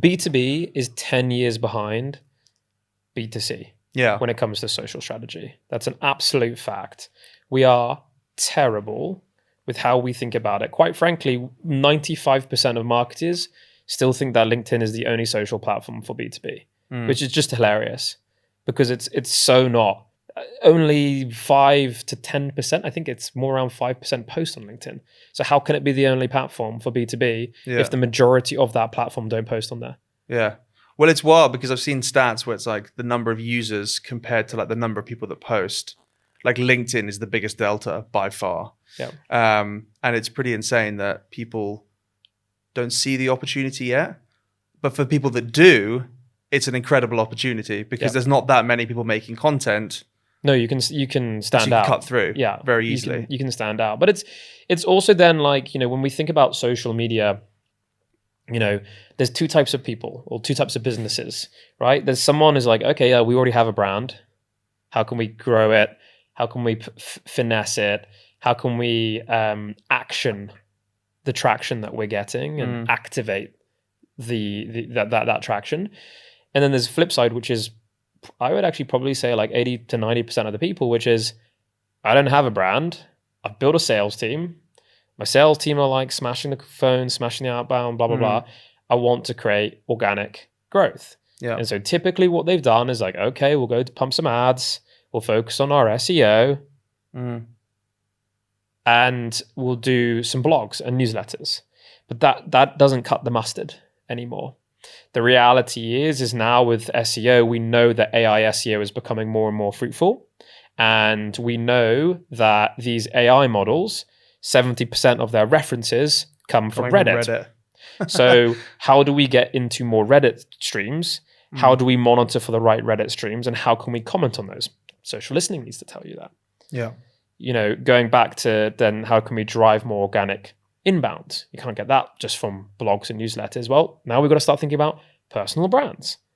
B2B is 10 years behind B2C Yeah. when it comes to social strategy. That's an absolute fact. We are terrible with how we think about it. Quite frankly, 95% of marketers still think that LinkedIn is the only social platform for B2B, which is just hilarious because it's so not. Only 5 to 10%, I think it's more around 5% post on LinkedIn. So how can it be the only platform for B2B if the majority of that platform don't post on there? Yeah. Well, it's wild because I've seen stats where it's like the number of users compared to like the number of people that post. Like LinkedIn is the biggest delta by far. Yeah. And it's pretty insane that people don't see the opportunity yet. But for people that do, it's an incredible opportunity because there's not that many people making content. No, you can stand so you out. Can cut through very easily. You can stand out. But it's also then like, you know, when we think about social media, you know, there's two types of people or two types of businesses, right? There's someone who's like, okay, yeah, we already have a brand. How can we grow it? How can we finesse it? How can we action the traction that we're getting and activate that traction? And then there's the flip side, which is, I would actually probably say like 80 to 90% of the people, which is, I don't have a brand. I've built a sales team. My sales team are like smashing the phone, smashing the outbound, blah, blah, blah. I want to create organic growth. Yeah. And so typically what they've done is like, okay, we'll go to pump some ads. We'll focus on our SEO. And we'll do some blogs and newsletters. But that doesn't cut the mustard anymore. The reality is now with SEO, we know that AI SEO is becoming more and more fruitful. And we know that these AI models, 70% of their references come from Reddit. So how do we get into more Reddit streams? How do we monitor for the right Reddit streams? And how can we comment on those? Social listening needs to tell you that. Yeah. You know, going back to then how can we drive more organic inbound? You can't get that just from blogs and newsletters. Well, now we've got to start thinking about personal brands.